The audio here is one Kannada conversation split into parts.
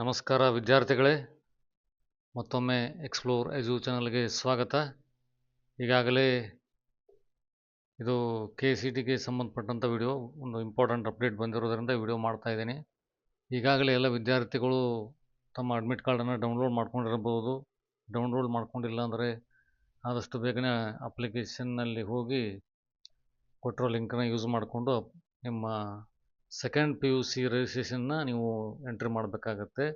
ನಮಸ್ಕಾರ ವಿದ್ಯಾರ್ಥಿಗಳೇ, ಮತ್ತೊಮ್ಮೆ ಎಕ್ಸ್ಪ್ಲೋರ್ ಎಜು ಚಾನಲ್ಗೆ ಸ್ವಾಗತ. ಈಗಾಗಲೇ ಇದು KCETಗೆ ಸಂಬಂಧಪಟ್ಟಂಥ ವಿಡಿಯೋ, ಒಂದು ಇಂಪಾರ್ಟೆಂಟ್ ಅಪ್ಡೇಟ್ ಬಂದಿರೋದರಿಂದ ವಿಡಿಯೋ ಮಾಡ್ತಾ ಇದ್ದೀನಿ. ಈಗಾಗಲೇ ಎಲ್ಲ ವಿದ್ಯಾರ್ಥಿಗಳು ತಮ್ಮ ಅಡ್ಮಿಟ್ ಕಾರ್ಡನ್ನು ಡೌನ್ಲೋಡ್ ಮಾಡ್ಕೊಂಡಿರಬಹುದು. ಡೌನ್ಲೋಡ್ ಮಾಡ್ಕೊಂಡಿಲ್ಲ ಅಂದರೆ ಆದಷ್ಟು ಬೇಗನೆ ಅಪ್ಲಿಕೇಶನ್ನಲ್ಲಿ ಹೋಗಿ ಕೊಟ್ಟಿರೋ ಲಿಂಕನ್ನು ಯೂಸ್ ಮಾಡಿಕೊಂಡು ನಿಮ್ಮ ಸೆಕೆಂಡ್ PUC ರಿಜಿಸ್ಟ್ರೇಷನ್ನ ನೀವು ಎಂಟ್ರಿ ಮಾಡಬೇಕಾಗತ್ತೆ.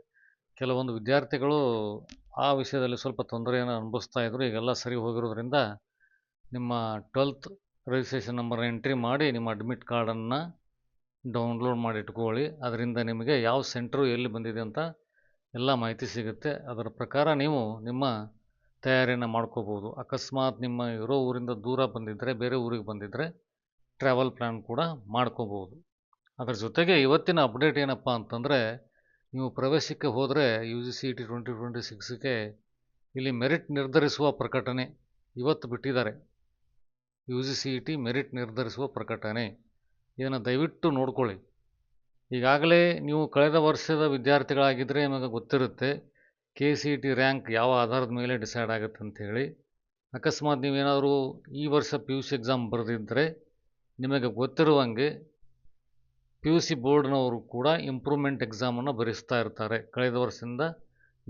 ಕೆಲವೊಂದು ವಿದ್ಯಾರ್ಥಿಗಳು ಆ ವಿಷಯದಲ್ಲಿ ಸ್ವಲ್ಪ ತೊಂದರೆಯನ್ನು ಅನುಭವಿಸ್ತಾ ಇದ್ರು. ಈಗೆಲ್ಲ ಸರಿ ಹೋಗಿರೋದ್ರಿಂದ ನಿಮ್ಮ 12th ರಿಜಿಸ್ಟ್ರೇಷನ್ ನಂಬರ್ ಎಂಟ್ರಿ ಮಾಡಿ ನಿಮ್ಮ ಅಡ್ಮಿಟ್ ಕಾರ್ಡನ್ನು ಡೌನ್ಲೋಡ್ ಮಾಡಿ ಇಟ್ಕೊಳ್ಳಿ. ಅದರಿಂದ ನಿಮಗೆ ಯಾವ ಸೆಂಟ್ರು ಎಲ್ಲಿ ಬಂದಿದೆ ಅಂತ ಎಲ್ಲ ಮಾಹಿತಿ ಸಿಗುತ್ತೆ. ಅದರ ಪ್ರಕಾರ ನೀವು ನಿಮ್ಮ ತಯಾರಿಯನ್ನು ಮಾಡ್ಕೋಬೋದು. ಅಕಸ್ಮಾತ್ ನಿಮ್ಮ ಇರೋ ಊರಿಂದ ದೂರ ಬಂದಿದ್ದರೆ, ಬೇರೆ ಊರಿಗೆ ಬಂದಿದ್ದರೆ ಟ್ರಾವೆಲ್ ಪ್ಲ್ಯಾನ್ ಕೂಡ ಮಾಡ್ಕೋಬೋದು. ಅದರ ಜೊತೆಗೆ ಇವತ್ತಿನ ಅಪ್ಡೇಟ್ ಏನಪ್ಪ ಅಂತಂದರೆ, ನೀವು ಪ್ರವೇಶಕ್ಕೆ ಹೋದರೆ UGCET 2026ಗೆ ಇಲ್ಲಿ ಮೆರಿಟ್ ನಿರ್ಧರಿಸುವ ಪ್ರಕಟಣೆ ಇವತ್ತು ಬಿಟ್ಟಿದ್ದಾರೆ. UGCET ಮೆರಿಟ್ ನಿರ್ಧರಿಸುವ ಪ್ರಕಟಣೆ, ಇದನ್ನು ದಯವಿಟ್ಟು ನೋಡ್ಕೊಳ್ಳಿ. ಈಗಾಗಲೇ ನೀವು ಕಳೆದ ವರ್ಷದ ವಿದ್ಯಾರ್ಥಿಗಳಾಗಿದ್ದರೆ ನಿಮಗೆ ಗೊತ್ತಿರುತ್ತೆ KCET ರ್ಯಾಂಕ್ ಯಾವ ಆಧಾರದ ಮೇಲೆ ಡಿಸೈಡ್ ಆಗುತ್ತೆ ಅಂಥೇಳಿ. ಅಕಸ್ಮಾತ್ ನೀವೇನಾದರೂ ಈ ವರ್ಷ PUC ಎಕ್ಸಾಮ್ ಬರೆದಿದ್ದರೆ ನಿಮಗೆ ಗೊತ್ತಿರುವಂಗೆ PUC ಬೋರ್ಡ್ನವರು ಕೂಡ ಇಂಪ್ರೂವ್ಮೆಂಟ್ ಎಕ್ಸಾಮನ್ನು ಬರೆಸ್ತಾ ಇರ್ತಾರೆ. ಕಳೆದ ವರ್ಷದಿಂದ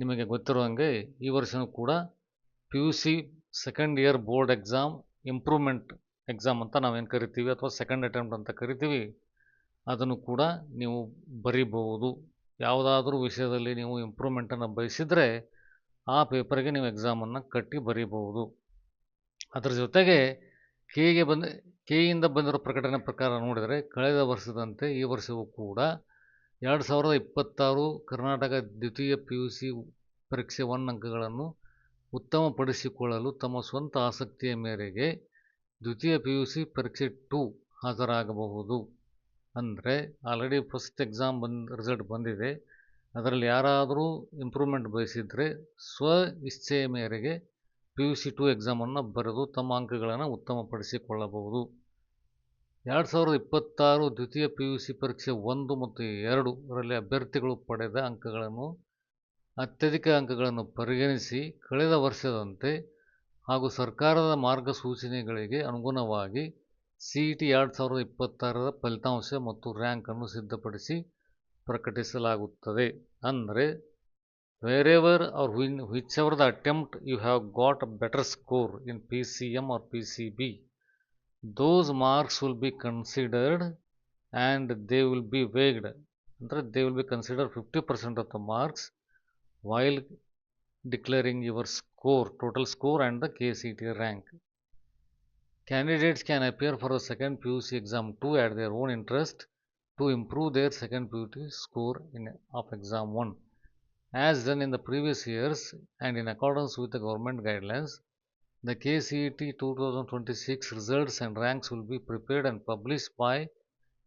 ನಿಮಗೆ ಗೊತ್ತಿರುವಂಗೆ ಈ ವರ್ಷವೂ ಕೂಡ PUC second year board exam improvement exam ಅಂತ ನಾವೇನು ಕರಿತೀವಿ, ಅಥವಾ ಸೆಕೆಂಡ್ ಅಟೆಂಪ್ಟ್ ಅಂತ ಕರಿತೀವಿ, ಅದನ್ನು ಕೂಡ ನೀವು ಬರೀಬಹುದು. ಯಾವುದಾದ್ರೂ ವಿಷಯದಲ್ಲಿ ನೀವು ಇಂಪ್ರೂವ್ಮೆಂಟನ್ನು ಬಯಸಿದರೆ ಆ ಪೇಪರ್ಗೆ ನೀವು ಎಕ್ಸಾಮನ್ನು ಕಟ್ಟಿ ಬರೀಬಹುದು. ಅದರ ಜೊತೆಗೆ ಕೆಯಿಂದ ಬಂದಿರೋ ಪ್ರಕಟಣೆ ಪ್ರಕಾರ ನೋಡಿದರೆ ಕಳೆದ ವರ್ಷದಂತೆ ಈ ವರ್ಷವೂ ಕೂಡ 2026 ಕರ್ನಾಟಕ ದ್ವಿತೀಯ PUC ಪರೀಕ್ಷೆ 1 ಅಂಕಗಳನ್ನು ಉತ್ತಮಪಡಿಸಿಕೊಳ್ಳಲು ತಮ್ಮ ಸ್ವಂತ ಆಸಕ್ತಿಯ ಮೇರೆಗೆ ದ್ವಿತೀಯ PUC ಪರೀಕ್ಷೆ 2 ಹಾಜರಾಗಬಹುದು. ಅಂದರೆ ಆಲ್ರೆಡಿ ಫಸ್ಟ್ ಎಕ್ಸಾಮ್ ರಿಸಲ್ಟ್ ಬಂದಿದೆ. ಅದರಲ್ಲಿ ಯಾರಾದರೂ ಇಂಪ್ರೂವ್ಮೆಂಟ್ ಬಯಸಿದರೆ ಸ್ವ ಇಚ್ಛೆಯ ಮೇರೆಗೆ PUC 2 ಎಕ್ಸಾಮನ್ನು ಬರೆದು ತಮ್ಮ ಅಂಕಗಳನ್ನು ಉತ್ತಮಪಡಿಸಿಕೊಳ್ಳಬಹುದು. 2026 ದ್ವಿತೀಯ PUC ಪರೀಕ್ಷೆ 1 ಮತ್ತು 2 ರಲ್ಲಿ ಅಭ್ಯರ್ಥಿಗಳು ಪಡೆದ ಅತ್ಯಧಿಕ ಅಂಕಗಳನ್ನು ಪರಿಗಣಿಸಿ ಕಳೆದ ವರ್ಷದಂತೆ ಹಾಗೂ ಸರ್ಕಾರದ ಮಾರ್ಗಸೂಚನೆಗಳಿಗೆ ಅನುಗುಣವಾಗಿ CET 2026ರ ಫಲಿತಾಂಶ ಮತ್ತು ರ್ಯಾಂಕನ್ನು ಸಿದ್ಧಪಡಿಸಿ ಪ್ರಕಟಿಸಲಾಗುತ್ತದೆ. ಅಂದರೆ wherever or whichever the attempt you have got a better score in PCM or PCB, those marks will be considered and they will be weighed. ಅಂದರೆ they will be considered 50% of the marks while declaring your score, total score and the KCET rank. Candidates can appear for a second PUC exam 2 at their own interest to improve their second PUC score of exam 1. As done in the previous years and in accordance with the government guidelines, the KCET 2026 results and ranks will be prepared and published by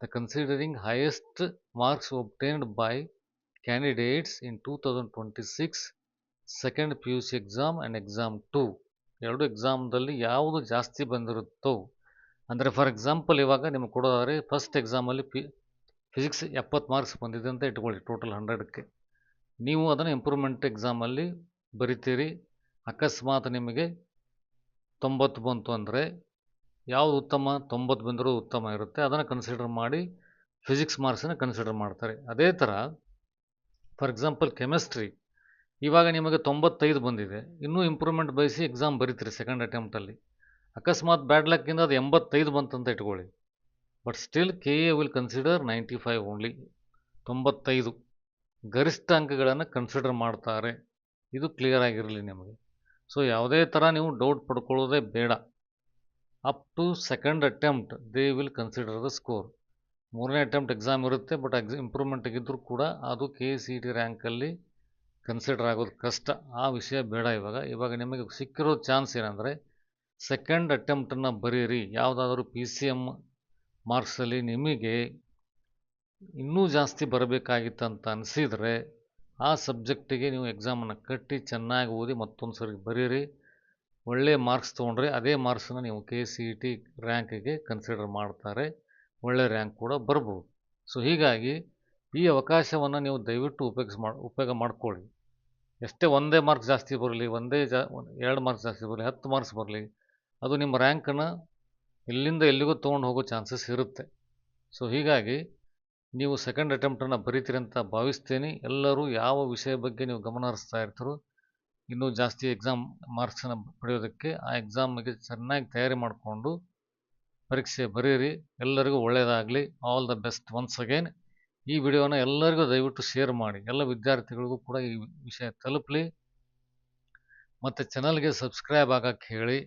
the considering highest marks obtained by candidates in 2026 second PUC exam and exam 2. ಎರಡು ಎಕ್ಸಾಮ್ದಲ್ಲಿ ಯಾವುದು ಜಾಸ್ತಿ ಬಂದಿರುತ್ತೋ, ಅಂದರೆ ಫಾರ್ ಎಕ್ಸಾಂಪಲ್ ಇವಾಗ ನಿಮಗೆ ಕೊಡೋದಾದರೆ ಫಸ್ಟ್ ಎಕ್ಸಾಮಲ್ಲಿ ಫಿಸಿಕ್ಸ್ 70 ಮಾರ್ಕ್ಸ್ ಬಂದಿದೆ ಅಂತ ಇಟ್ಕೊಳ್ಳಿ, ಟೋಟಲ್ 100ಕ್ಕೆ. ನೀವು ಅದನ್ನು ಇಂಪ್ರೂವ್ಮೆಂಟ್ ಎಕ್ಸಾಮಲ್ಲಿ ಬರಿತೀರಿ. ಅಕಸ್ಮಾತ್ ನಿಮಗೆ 90 ಬಂತು ಅಂದರೆ ಯಾವುದು ಉತ್ತಮ, 90 ಬಂದರೂ ಉತ್ತಮ ಇರುತ್ತೆ, ಅದನ್ನು ಕನ್ಸಿಡರ್ ಮಾಡಿ ಫಿಸಿಕ್ಸ್ ಮಾರ್ಕ್ಸನ್ನು ಕನ್ಸಿಡರ್ ಮಾಡ್ತಾರೆ. ಅದೇ ಥರ ಫಾರ್ ಎಕ್ಸಾಂಪಲ್ ಕೆಮಿಸ್ಟ್ರಿ, ಇವಾಗ ನಿಮಗೆ 95 ಬಂದಿದೆ, ಇನ್ನೂ ಇಂಪ್ರೂವ್ಮೆಂಟ್ ಬಯಸಿ ಎಕ್ಸಾಮ್ ಬರೀತೀರಿ ಸೆಕೆಂಡ್ ಅಟೆಂಪ್ಟಲ್ಲಿ. ಅಕಸ್ಮಾತ್ ಬ್ಯಾಡ್ ಲಕ್ಕಿಂದ ಅದು 85 ಬಂತಂತ ಇಟ್ಕೊಳ್ಳಿ, but still KA will consider 95 only, 95 ಗರಿಷ್ಠ ಅಂಕಗಳನ್ನು ಕನ್ಸಿಡರ್ ಮಾಡ್ತಾರೆ. ಇದು ಕ್ಲಿಯರ್ ಆಗಿರಲಿ ನಿಮಗೆ. ಸೊ ಯಾವುದೇ ಥರ ನೀವು ಡೌಟ್ ಪಡ್ಕೊಳ್ಳೋದೇ ಬೇಡ. Up to second attempt they will consider the score. ಮೂರನೇ ಅಟೆಂಪ್ಟ್ ಎಕ್ಸಾಮ್ ಇರುತ್ತೆ, ಬಟ್ ಇಂಪ್ರೂವ್ಮೆಂಟ್ ಆಗಿದ್ದರೂ ಕೂಡ ಅದು KCET ರ್ಯಾಂಕಲ್ಲಿ ಕನ್ಸಿಡರ್ ಆಗೋದು ಕಷ್ಟ. ಆ ವಿಷಯ ಬೇಡ. ಇವಾಗ ನಿಮಗೆ ಸಿಕ್ಕಿರೋ ಚಾನ್ಸ್ ಏನಂದರೆ ಸೆಕೆಂಡ್ ಅಟೆಂಪ್ಟನ್ನು ಬರೀರಿ. ಯಾವುದಾದ್ರೂ PCM ಮಾರ್ಕ್ಸಲ್ಲಿ ನಿಮಗೆ ಇನ್ನೂ ಜಾಸ್ತಿ ಬರಬೇಕಾಗಿತ್ತಂತ ಅನಿಸಿದರೆ ಆ ಸಬ್ಜೆಕ್ಟಿಗೆ ನೀವು ಎಕ್ಸಾಮನ್ನು ಕಟ್ಟಿ ಚೆನ್ನಾಗಿ ಓದಿ ಮತ್ತೊಂದು ಸರಿ ಬರೀರಿ. ಒಳ್ಳೆಯ ಮಾರ್ಕ್ಸ್ ತೊಗೊಂಡ್ರೆ ಅದೇ ಮಾರ್ಕ್ಸನ್ನು ನೀವು KCET ರ್ಯಾಂಕಿಗೆ ಕನ್ಸಿಡರ್ ಮಾಡ್ತಾರೆ, ಒಳ್ಳೆ ರ್ಯಾಂಕ್ ಕೂಡ ಬರ್ಬೋದು. ಸೊ ಹೀಗಾಗಿ ಈ ಅವಕಾಶವನ್ನು ನೀವು ದಯವಿಟ್ಟು ಉಪಯೋಗ ಮಾಡ್ಕೊಳ್ಳಿ. ಎಷ್ಟೇ ಒಂದೇ ಮಾರ್ಕ್ಸ್ ಜಾಸ್ತಿ ಬರಲಿ, 2 ಮಾರ್ಕ್ಸ್ ಜಾಸ್ತಿ ಬರಲಿ, 10 ಮಾರ್ಕ್ಸ್ ಬರಲಿ, ಅದು ನಿಮ್ಮ ರ್ಯಾಂಕನ್ನು ಇಲ್ಲಿಂದ ಎಲ್ಲಿಗೂ ತೊಗೊಂಡು ಹೋಗೋ ಚಾನ್ಸಸ್ ಇರುತ್ತೆ. ಸೊ ಹೀಗಾಗಿ ನೀವು ಸೆಕೆಂಡ್ ಅಟೆಂಪ್ಟನ್ನು ಬರೀತೀರಿ ಅಂತ ಭಾವಿಸ್ತೀನಿ. ಎಲ್ಲರೂ ಯಾವ ವಿಷಯ ಬಗ್ಗೆ ನೀವು ಗಮನ ಹರಿಸ್ತಾ ಇರ್ತೀರೋ ಇನ್ನೂ ಜಾಸ್ತಿ ಎಕ್ಸಾಮ್ ಮಾರ್ಕ್ಸನ್ನು ಪಡೆಯೋದಕ್ಕೆ ಆ ಎಕ್ಸಾಮಿಗೆ ಚೆನ್ನಾಗಿ ತಯಾರಿ ಮಾಡಿಕೊಂಡು ಪರೀಕ್ಷೆ ಬರೀರಿ. ಎಲ್ಲರಿಗೂ ಒಳ್ಳೆಯದಾಗಲಿ. All the best once again. ಈ ವಿಡಿಯೋನ ಎಲ್ಲರಿಗೂ ದಯವಿಟ್ಟು ಶೇರ್ ಮಾಡಿ. ಎಲ್ಲ ವಿದ್ಯಾರ್ಥಿಗಳಿಗೂ ಕೂಡ ಈ ವಿಷಯ ತಲುಪಲಿ. ಮತ್ತು ಚಾನಲ್ಗೆ ಸಬ್ಸ್ಕ್ರೈಬ್ ಆಗಕ್ಕೆ ಹೇಳಿ.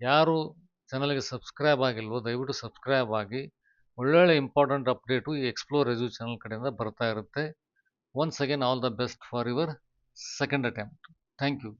ಯಾರು ಚಾನಲ್ಗೆ ಸಬ್ಸ್ಕ್ರೈಬ್ ಆಗಿಲ್ವೋ ದಯವಿಟ್ಟು ಸಬ್ಸ್ಕ್ರೈಬ್ ಆಗಿ. ಒಳ್ಳೊಳ್ಳೆ ಇಂಪಾರ್ಟೆಂಟ್ ಅಪ್ಡೇಟು ಈ ಎಕ್ಸ್ಪ್ಲೋರ್ ಎಜು ಚಾನಲ್ ಕಡೆಯಿಂದ ಬರ್ತಾ ಇರುತ್ತೆ. Once again all the best for your second attempt. Thank you.